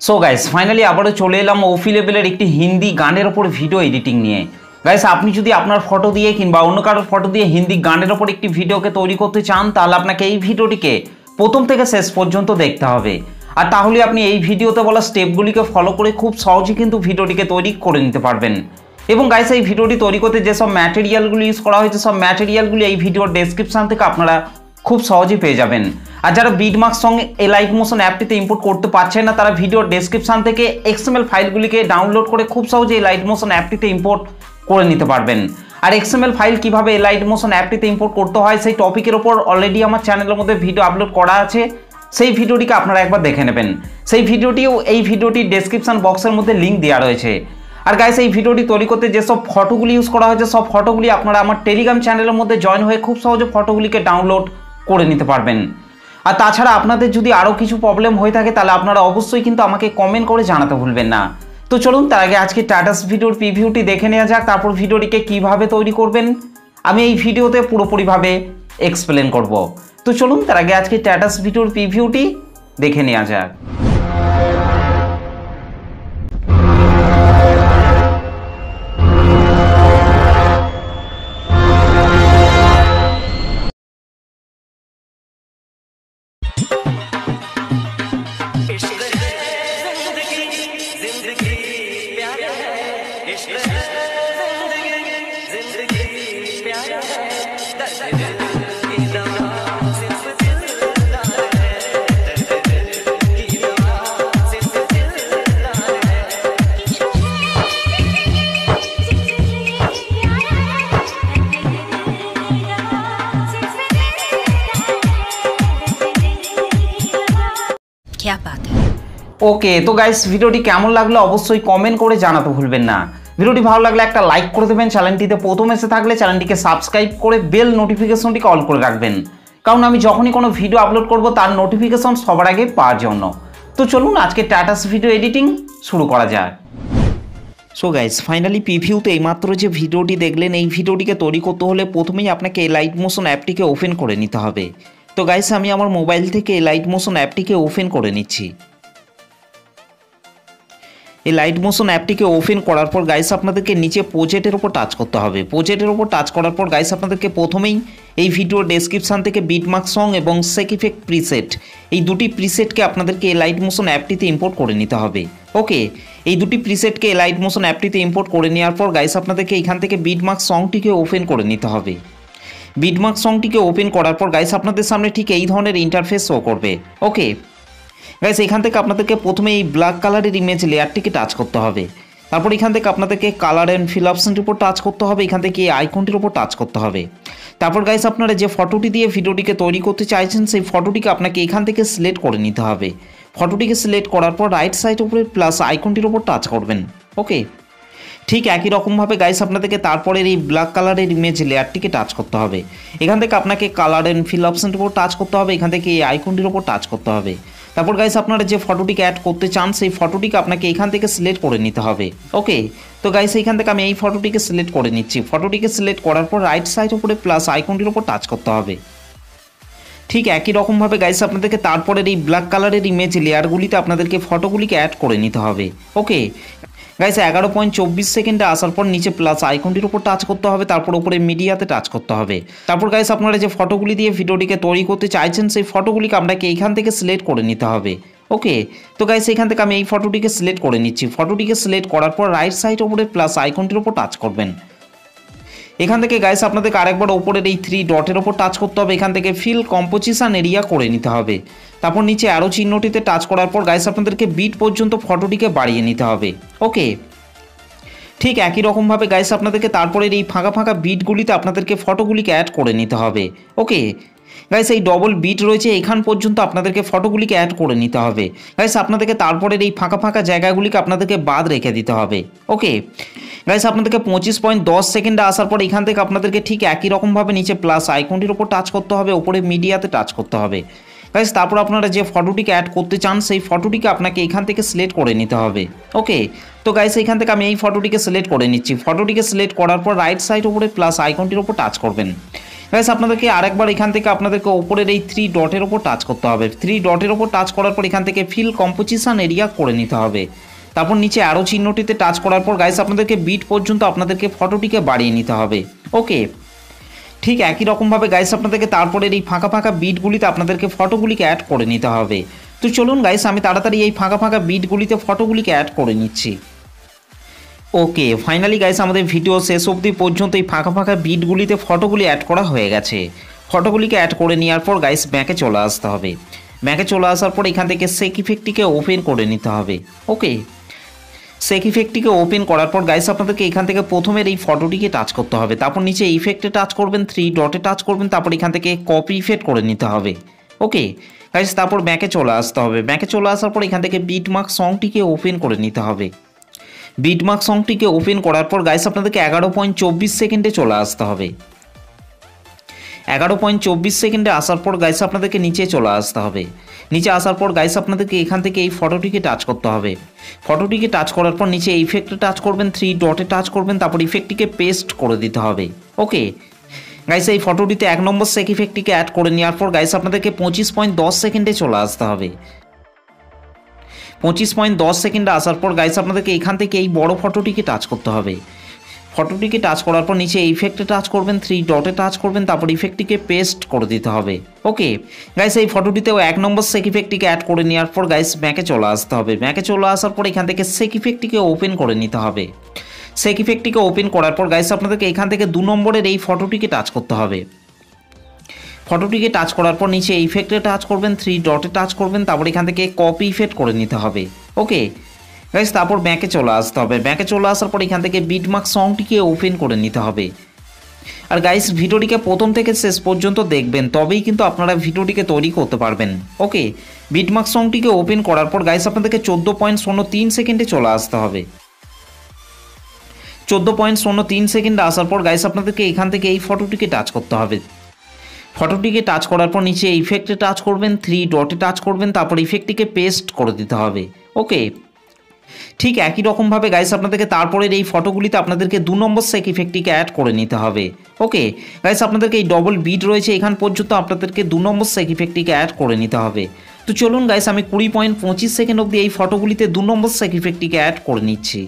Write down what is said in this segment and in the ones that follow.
So guys finally আবারও চলে এলাম ওফি লেভেলের একটি হিন্দি গানের ওপর ভিডিও এডিটিং নিয়ে। গাইস আপনি যদি আপনার ফটো দিয়ে কিংবা অন্য কারোর ফটো দিয়ে হিন্দি গানের ওপর একটি ভিডিওকে তৈরি করতে চান, তাহলে আপনাকে এই ভিডিওটিকে প্রথম থেকে শেষ পর্যন্ত দেখতে হবে। আর তাহলে আপনি এই ভিডিওতে বলা স্টেপগুলিকে ফলো করে খুব সহজেই কিন্তু ভিডিওটিকে তৈরি করে নিতে পারবেন। এবং গাইস এই ভিডিওটি তৈরি করতে যেসব ম্যাটেরিয়ালগুলি ইউজ করা হয়েছে, সব ম্যাটেরিয়ালগুলি এই ভিডিওর ডেসক্রিপশন থেকে আপনারা খুব সহজেই পেয়ে যাবেন। আর যারা বিটমার্কস সঙ্গে এলাইট মোশন অ্যাপটিতে ইম্পোর্ট করতে পারছেন না, তারা ভিডিওর ডেসক্রিপশন থেকে এক্সএমএল ফাইলগুলিকে ডাউনলোড করে খুব সহজে এলাইট মোশন অ্যাপটিতে ইম্পোর্ট করে নিতে পারবেন। আর এক্সএমএল ফাইল কিভাবে এলাইট মোশন অ্যাপটিতে ইম্পোর্ট করতে হয় সেই টপিকের ওপর অলরেডি আমার চ্যানেলের মধ্যে ভিডিও আপলোড করা আছে, সেই ভিডিওটিকে আপনারা একবার দেখে নেবেন। সেই ভিডিওটিও এই ভিডিওটির ডেসক্রিপশন বক্সের মধ্যে লিঙ্ক দেওয়া রয়েছে। আর গাইস এই ভিডিওটি তৈরি করতে যেসব ফটোগুলি ইউজ করা হয়েছে, সব ফটোগুলি আপনারা আমার টেলিগ্রাম চ্যানেলের মধ্যে জয়েন হয়ে খুব সহজে ফটোগুলিকে ডাউনলোড করে নিতে পারবেন। আর তাছাড়া আপনাদের যদি আরও কিছু প্রবলেম হয়ে থাকে, তাহলে আপনারা অবশ্যই কিন্তু আমাকে কমেন্ট করে জানাতে ভুলবেন না। তো চলুন তার আগে আজকে স্ট্যাটাস ভিডিওর প্রিভিউটি দেখে নেওয়া যাক, তারপর ভিডিওটিকে কিভাবে তৈরি করবেন আমি এই ভিডিওতে পুরোপুরিভাবে এক্সপ্লেন করব। তো চলুন তার আগে আজকে স্ট্যাটাস ভিডিওর প্রিভিউটি দেখে নেওয়া যাক। ওকে, তো গাইস ভিডিওটি কেমন লাগলো অবশ্যই কমেন্ট করে জানাতে ভুলবেন না। ভিডিওটি ভালো লাগলে একটা লাইক করে দেবেন, চ্যানেলটিতে প্রথম এসে থাকলে চ্যানেলটিকে সাবস্ক্রাইব করে বেল নোটিফিকেশনটিকে অল করে রাখবেন, কারণ আমি যখনই কোনো ভিডিও আপলোড করব তার নোটিফিকেশন সবার আগে পাওয়ার জন্য। তো চলুন আজকে স্ট্যাটাস ভিডিও এডিটিং শুরু করা যাক। সো গাইস ফাইনালি প্রিভিউতে এইমাত্র যে ভিডিওটি দেখলেন, এই ভিডিওটিকে তৈরি করতে হলে প্রথমেই আপনাকে এলাইট মোশন অ্যাপটিকে ওপেন করে নিতে হবে। তো গাইস আমি আমার মোবাইল থেকে এলাইট মোশন অ্যাপটিকে ওপেন করে নিচ্ছি। এই লাইট মোশন অ্যাপটিকে ওপেন করার পর গাইস আপনাদেরকে নিচে প্রজেক্টের ওপর টাচ করতে হবে। প্রজেক্টের ওপর টাচ করার পর গাইস আপনাদেরকে প্রথমেই এই ভিডিওর ডেসক্রিপশান থেকে বিটমার্কস সং এবং সেক ইফেক্ট প্রিসেট, এই দুটি প্রিসেটকে আপনাদেরকে এই লাইট মোশন অ্যাপটিতে ইম্পোর্ট করে নিতে হবে। ওকে, এই দুটি প্রিসেটকে এই লাইট মোশন অ্যাপটিতে ইম্পোর্ট করে নেওয়ার পর গাইস আপনাদেরকে এখান থেকে বিটমার্কস সংটিকে ওপেন করে নিতে হবে। বিটমার্কস সংটিকে ওপেন করার পর গাইস আপনাদের সামনে ঠিক এই ধরনের ইন্টারফেস শো করবে। ওকে গাইস এখান থেকে আপনাদেরকে প্রথমে এই ব্ল্যাক কালারের ইমেজ লেয়ারটিকে টাচ করতে হবে। তারপর এখান থেকে আপনাদেরকে কালার অ্যান্ড ফিল অপশনটির উপর টাচ করতে হবে। এখান থেকে এই আইকনটির উপর টাচ করতে হবে। তারপর গাইস আপনারা যে ফটোটি দিয়ে ভিডিওটিকে তৈরি করতে চাইছেন, সেই ফটোটিকে আপনাকে এখান থেকে সিলেক্ট করে নিতে হবে। ফটোটিকে সিলেক্ট করার পর রাইট সাইড উপরে প্লাস আইকনটির উপর টাচ করবেন। ওকে, ঠিক একই রকমভাবে গাইস আপনাদেরকে তারপরের এই ব্ল্যাক কালারের ইমেজ লেয়ারটিকে টাচ করতে হবে। এখান থেকে আপনাকে কালার অ্যান্ড ফিল অপশনটির উপর টাচ করতে হবে। এখান থেকে এই আইকনটির উপর টাচ করতে হবে। তারপর গাইস আপনারা যে ফটোটিকে অ্যাড করতে চান, সেই ফটোটিকে আপনাকে এখান থেকে সিলেক্ট করে নিতে হবে। ওকে, তো গাইস এখান থেকে আমি এই ফটোটিকে সিলেক্ট করে নিচ্ছি। ফটোটিকে সিলেক্ট করার পর রাইট সাইড উপরে প্লাস আইকনটির উপর টাচ করতে হবে। ঠিক একই রকমভাবে গাইস আপনাদেরকে তারপরের এই ব্ল্যাক কালারের ইমেজ লেয়ারগুলিতে আপনাদেরকে ফটোগুলিকে অ্যাড করে নিতে হবে। ওকে গাইস 11.24 সেকেন্ডে আসার পর নিচে প্লাস আইকনটির উপর টাচ করতে হবে। তারপর উপরে মিডিয়াতে টাচ করতে হবে। তারপর গাইস আপনারা যে ফটোগুলি দিয়ে ভিডিওটিকে তৈরি করতে চাইছেন, সেই ফটোগুলিকে আপনাকে এইখান থেকে সিলেক্ট করে নিতে হবে। ওকে, তো গাইস এখান থেকে আমি এই ফটোটিকে সিলেক্ট করে নিচ্ছি। ফটোটিকে সিলেক্ট করার পর রাইট সাইড উপরে প্লাস আইকনটির উপর টাচ করবেন। এখান থেকে গাইস আপনাদেরকে আরেকবার ওপরের এই 3 ডটের ওপর টাচ করতে হবে। এখান থেকে ফিল কম্পোজিশন এরিয়া করে নিতে হবে। তারপর নিচে অ্যারো চিহ্নটিতে টাচ করার পর গাইস আপনাদেরকে বিট পর্যন্ত ফটোটিকে বাড়িয়ে নিতে হবে। ওকে, ঠিক একই রকমভাবে গাইস আপনাদেরকে তারপরের এই ফাঁকা ফাঁকা বিটগুলিতে আপনাদেরকে ফটোগুলিকে অ্যাড করে নিতে হবে। ওকে গাইস এই ডবল বিট রয়েছে, এখান পর্যন্ত আপনাদেরকে ফটোগুলিকে অ্যাড করে নিতে হবে। গাইস আপনাদেরকে তারপরের এই ফাঁকা ফাঁকা জায়গাগুলিকে আপনাদেরকে বাদ রেখে দিতে হবে। ওকে গাইস আপনাদেরকে 25.10 সেকেন্ডে আসার পর এখান থেকে আপনাদেরকে ঠিক একই রকমভাবে নিচে প্লাস আইকনটির উপর টাচ করতে হবে। ওপরে মিডিয়াতে টাচ করতে হবে। গাইস তারপর আপনারা যে ফটোটিকে অ্যাড করতে চান, সেই ফটোটিকে আপনাকে এখান থেকে সিলেক্ট করে নিতে হবে। ওকে, তো গাইস এখান থেকে আমি এই ফটোটিকে সিলেক্ট করে নিচ্ছি। ফটোটিকে সিলেক্ট করার পর রাইট সাইড উপরে প্লাস আইকনটির উপর টাচ করবেন। গাইস আপনাদেরকে আরেকবার এখান থেকে আপনাদেরকে ওপরের এই 3 ডটের ওপর টাচ করতে হবে। 3 ডটের ওপর টাচ করার পর এখান থেকে ফিল কম্পোজিশন এরিয়া করে নিতে হবে। তারপর নিচে আরও চিহ্নটিতে টাচ করার পর গাইস আপনাদেরকে বিট পর্যন্ত আপনাদেরকে ফটোটিকে বাড়িয়ে নিতে হবে। ওকে, ঠিক একই রকমভাবে গাইস আপনাদেরকে তারপরের এই ফাঁকা ফাঁকা বিটগুলিতে আপনাদেরকে ফটোগুলিকে অ্যাড করে নিতে হবে। তো চলুন গাইস আমি তাড়াতাড়ি এই ফাঁকা ফাঁকা বিটগুলিতে ফটোগুলিকে অ্যাড করে নিচ্ছি। ওকে, ফাইনালি গাইস আমাদের ভিডিও শেষ অবধি পর্যন্ত এই ফাঁকা ফাঁকা বিটগুলিতে ফটোগুলি অ্যাড করা হয়ে গেছে। ফটোগুলিকে অ্যাড করে নেওয়ার পর গাইস ব্যাকে চলে আসতে হবে। ব্যাকে চলে আসার পর এখান থেকে সেক ইফেক্টটিকে ওপেন করে নিতে হবে। ওকে, সেক ইফেক্টটিকে ওপেন করার পর গাইস আপনাদেরকে এখান থেকে প্রথমের এই ফটোটিকে টাচ করতে হবে। তারপর নিচে ইফেক্টে টাচ করবেন, 3 ডটে টাচ করবেন, তারপর এখান থেকে কপি ইফেক্ট করে নিতে হবে। ওকে গাইস, তারপর ব্যাকে চলে আসতে হবে। ব্যাকে চলে আসার পর এখান থেকে বিটমার্ক সংটিকে ওপেন করে নিতে হবে। বিটমার্ক সংটিকে ওপেন করার পর গাইস আপনাদেরকে 11.24 সেকেন্ডে চলে আসতে হবে। 11.24 সেকেন্ডে আসার পর গাইস আপনাদেরকে নিচে চলে আসতে হবে। নিচে আসার পর গাইস আপনাদেরকে এখান থেকে এই ফটোটিকে টাচ করতে হবে। ফটোটিকে টাচ করার পর নিচে ইফেক্টে টাচ করবেন, 3 ডটে টাচ করবেন, তারপর ইফেক্টটিকে পেস্ট করে দিতে হবে। ওকে গাইস, এই ফটোটিতে 1 নম্বর সেক ইফেক্টটিকে অ্যাড করে নেওয়ার পর গাইস আপনাদেরকে 25.10 সেকেন্ডে চলে আসতে হবে। 25.10 সেকেন্ডে আসার পর গাইস আপনাদেরকে এখান থেকে এই বড় ফটোটিকে টাচ করতে হবে। ফটোটিকে টাচ করার পর নিচে ইফেক্টে টাচ করবেন, 3 ডটে টাচ করবেন, তারপর ইফেক্টটিকে পেস্ট করে দিতে হবে। ওকে গাইস, এই ফটোটিতেও 1 নম্বর সেক ইফেক্টটিকে অ্যাড করে নেওয়ার পর গাইস ব্যাকে চলে আসতে হবে। ব্যাকে চলে আসার পর এখান থেকে সেক ইফেক্টটিকে ওপেন করে নিতে হবে। সেক ইফেক্টটিকে ওপেন করার পর গাইস আপনাদেরকে এখান থেকে 2 নম্বরের এই ফটোটিকে টাচ করতে হবে। ফটোটিকে টাচ করার পর নিচে ইফেক্টে টাচ করবেন, 3 ডটে টাচ করবেন, তারপর এখান থেকে কপি ইফেক্ট করে নিতে হবে। ওকে গাইস, তারপর ব্যাকে চলে আসতে হবে। ব্যাকে চলে আসার পর এখান থেকে বিটমার্ক সংটিকে ওপেন করে নিতে হবে। আর গাইস ভিডিওটিকে প্রথম থেকে শেষ পর্যন্ত দেখবেন, তবেই কিন্তু আপনারা ভিডিওটিকে তৈরি করতে পারবেন। ওকে, বিটমার্ক সংটিকে ওপেন করার পর গাইস আপনাদেরকে 14.03 সেকেন্ডে চলে আসতে হবে। 14.03 সেকেন্ডে আসার পর গাইস আপনাদেরকে এখান থেকে এই ফটোটিকে টাচ করতে হবে। ফটোটিকে টাচ করার পর নিচে ইফেক্টে টাচ করবেন, 3 ডটে টাচ করবেন, তারপর ইফেক্টটিকে পেস্ট করে দিতে হবে। ওকে, ঠিক একই রকমভাবে গাইস আপনাদেরকে তারপরের এই ফটোগুলিতে আপনাদেরকে 2 নম্বর সেক ইফেক্টটিকে অ্যাড করে নিতে হবে। ওকে গাইস, আপনাদেরকে এই ডবল বিট রয়েছে এখান পর্যন্ত আপনাদেরকে 2 নম্বর সেক ইফেক্টটিকে অ্যাড করে নিতে হবে। তো চলুন গাইস আমি 20.25 সেকেন্ড অবধি এই ফটোগুলিতে 2 নম্বর সেক ইফেক্টটিকে অ্যাড করে নিচ্ছি।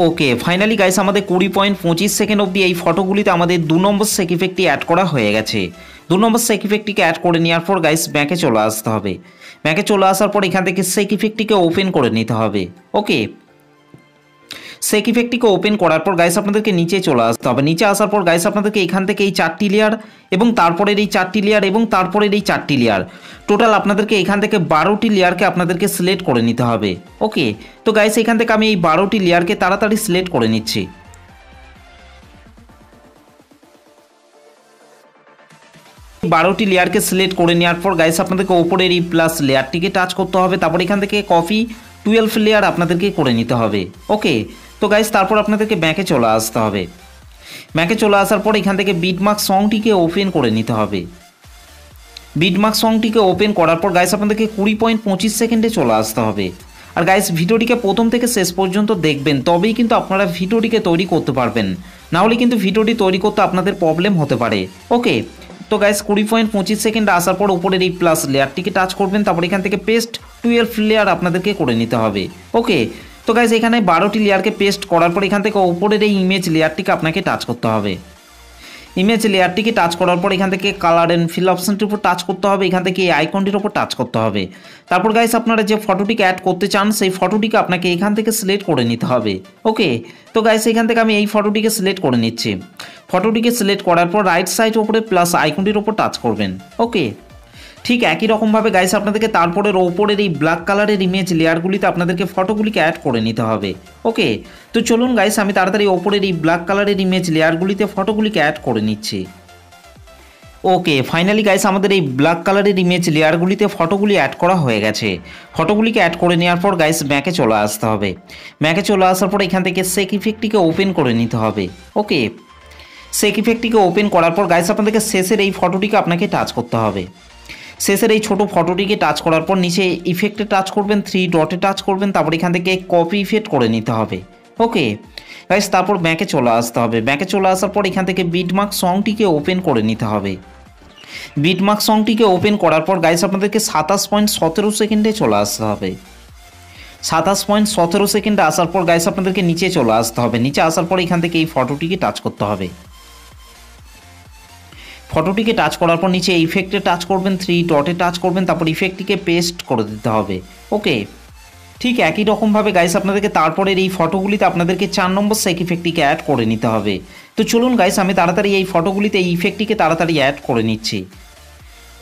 ওকে, ফাইনালি গাইস আমাদের 20.25 সেকেন্ড অবধি এই ফটোগুলিতে আমাদের 2 নম্বর সেক ইফেক্টটি অ্যাড করা হয়ে গেছে। 2 নম্বর সেক ইফেক্টটিকে অ্যাড করে নেওয়ার পর গাইস ব্যাকে চলে আসতে হবে। ব্যাকে চলে আসার পর এখান থেকে সেক ইফেক্টটিকে ওপেন করে নিতে হবে। ওকে, সেক ইফেক্টটিকে ওপেন করার পর গাইস আপনাদেরকে নিচে চলে আসতে হবে। নিচে আসার পর গাইস আপনাদেরকে এখান থেকে এই 4টি লেয়ার এবং তারপরের এই 4টি লেয়ার এবং তারপরের এই 4টি লেয়ার, টোটাল আপনাদেরকে এখান থেকে 12টি লেয়ারকে আপনাদেরকে সিলেক্ট করে নিতে হবে। ওকে, তো গাইস এখান থেকে আমি এই 12টি লেয়ারকে তাড়াতাড়ি সিলেক্ট করে নিচ্ছি। 12টি লেয়ারকে সিলেক্ট করে নেওয়ার পর গাইস আপনাদেরকে ওপরের এই প্লাস লেয়ারটিকে টাচ করতে হবে। তারপর এখান থেকে কপি 12 লেয়ার আপনাদেরকে করে নিতে হবে। ওকে, তো গাইস তারপর আপনাদেরকে ব্যাকে চলে আসতে হবে। ব্যাকে চলে আসার পর এখান থেকে বিটমার্ক সংটিকে ওপেন করে নিতে হবে। বিটমার্ক সংটিকে ওপেন করার পর গাইস আপনাদেরকে 20.25 সেকেন্ডে চলে আসতে হবে। আর গাইস ভিডিওটিকে প্রথম থেকে শেষ পর্যন্ত দেখবেন, তবেই কিন্তু আপনারা ভিডিওটিকে তৈরি করতে পারবেন, না হলে কিন্তু ভিডিওটি তৈরি করতে আপনাদের প্রবলেম হতে পারে। ওকে, তো গাইস 20.25 সেকেন্ডে আসার পর উপরের এই প্লাস লেয়ারটিকে টাচ করবেন, তারপর এখান থেকে পেস্ট 12 লেয়ার আপনাদেরকে করে নিতে হবে। ওকে, তো গাইস এখানে 12টি লেয়ারকে পেস্ট করার পর এখান থেকে উপরের এই ইমেজ লেয়ারটিকে আপনাকে টাচ করতে হবে। ইমেজ লেয়ারটিকে টাচ করার পর এখান থেকে কালার অ্যান্ড ফিল অপশনটির উপর টাচ করতে হবে। এখান থেকে এই আইকনটির উপর টাচ করতে হবে। তারপর গাইস আপনারা যে ফটোটিকে অ্যাড করতে চান সেই ফটোটিকে আপনাকে এখান থেকে সিলেক্ট করে নিতে হবে। ওকে, তো গাইস এখান থেকে আমি এই ফটোটিকে সিলেক্ট করে নিচ্ছি। ফটোটিকে সিলেক্ট করার পর রাইট সাইড উপরে প্লাস আইকনটির উপর টাচ করবেন। ওকে, ঠিক একই রকমভাবে গাইস আপনাদেরকে তারপরের ওপরের এই ব্ল্যাক কালারের ইমেজ লেয়ারগুলিতে আপনাদেরকে ফটোগুলিকে অ্যাড করে নিতে হবে। ওকে, তো চলুন গাইস আমি তাড়াতাড়ি ওপরের এই ব্ল্যাক কালারের ইমেজ লেয়ারগুলিতে ফটোগুলিকে অ্যাড করে নিচ্ছি। ওকে, ফাইনালি গাইস আমাদের এই ব্ল্যাক কালারের ইমেজ লেয়ারগুলিতে ফটোগুলি অ্যাড করা হয়ে গেছে। ফটোগুলিকে অ্যাড করে নেওয়ার পর গাইস ব্যাকে চলে আসতে হবে। ব্যাকে চলে আসার পর এখান থেকে সেক ইফেক্টটিকে ওপেন করে নিতে হবে। ওকে, সেক ইফেক্টটিকে ওপেন করার পর গাইস আপনাদেরকে শেষের এই ফটোটিকে আপনাকে টাচ করতে হবে। শেষের এই ছোট ফটোটিকে টাচ করার পর নিচে ইফেক্টে টাচ করবেন, 3 ডটে টাচ করবেন, তারপর এখান থেকে কপি ইফেক্ট করে নিতে হবে। ওকে গাইস, তারপর ব্যাকে চলে আসতে হবে। ব্যাকে চলে আসার পর এখান থেকে বিটমার্ক সংটিকে ওপেন করে নিতে হবে। বিটমার্ক সংটিকে ওপেন করার পর গাইস আপনাদেরকে 27.17 সেকেন্ডে চলে আসতে হবে। 27.17 সেকেন্ডে আসার পর গাইস আপনাদেরকে নিচে চলে আসতে হবে। নিচে আসার পর এখান থেকে এই ফটোটিকে টাচ করতে হবে। ফটোটিকে টাচ করার পর নিচে ইফেক্টে টাচ করবেন, 3 ডটে টাচ করবেন, তারপর ইফেক্টটিকে পেস্ট করে দিতে হবে। ওকে, ঠিক একই রকমভাবে গাইস আপনাদেরকে তারপরের এই ফটোগুলিতে আপনাদেরকে 4 নম্বর সেক ইফেক্টটিকে অ্যাড করে নিতে হবে। তো চলুন গাইস, আমি তাড়াতাড়ি এই ফটোগুলিতে এই ইফেক্টটিকে তাড়াতাড়ি অ্যাড করে নিচ্ছি।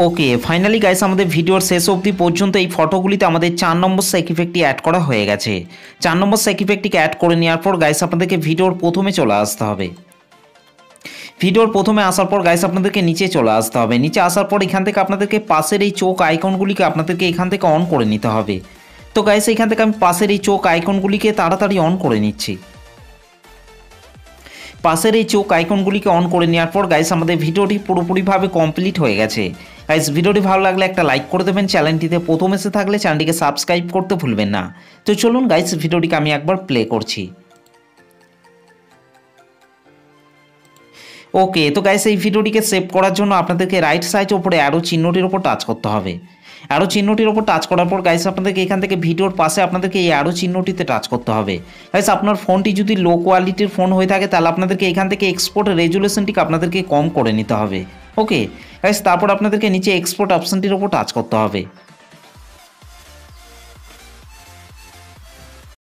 ওকে, ফাইনালি গাইস আমাদের ভিডিওর শেষ অবধি পর্যন্ত এই ফটোগুলিতে আমাদের 4 নম্বর সেক ইফেক্টটি অ্যাড করা হয়ে গেছে। 4 নম্বর সেক ইফেক্টটিকে অ্যাড করে নেওয়ার পর গাইস আপনাদেরকে ভিডিওর প্রথমে চলে আসতে হবে। ভিডিওর প্রথমে আসার পর গাইস আপনাদেরকে নিচে চলে আসতে হবে। নিচে আসার পর এখান থেকে আপনাদেরকে পাশের এই চোখ আইকনগুলিকে আপনাদেরকে এখান থেকে অন করে নিতে হবে। তো গাইস এখান থেকে আমি পাশের এই চোখ আইকনগুলিকে তাড়াতাড়ি অন করে নিচ্ছি। পাশের এই চোখ আইকনগুলিকে অন করে নেওয়ার পর গাইস আমাদের ভিডিওটি পুরোপুরিভাবে কমপ্লিট হয়ে গেছে। গাইস ভিডিওটি ভালো লাগলে একটা লাইক করে দেবেন, চ্যানেলটিতে প্রথম এসে থাকলে চ্যানেলটিকে সাবস্ক্রাইব করতে ভুলবেন না। তো চলুন গাইস ভিডিওটিকে আমি একবার প্লে করছি। ওকে, তো গাইস এই ভিডিওটিকে সেভ করার জন্য আপনাদেরকে রাইট সাইডের উপরে অ্যারো চিহ্নটির উপর টাচ করতে হবে। অ্যারো চিহ্নটির উপর টাচ করার পর গাইস আপনাদেরকে এখান থেকে ভিডিওর পাশে আপনাদেরকে এই অ্যারো চিহ্নটিতে টাচ করতে হবে। গাইস আপনার ফোনটি যদি লো কোয়ালিটির ফোন হয়ে থাকে তাহলে আপনাদেরকে এখান থেকে এক্সপোর্ট রেজুলেশনটিকে আপনাদেরকে কম করে নিতে হবে। ওকে গাইস, তারপর আপনাদেরকে নিচে এক্সপোর্ট অপশনটির উপর টাচ করতে হবে।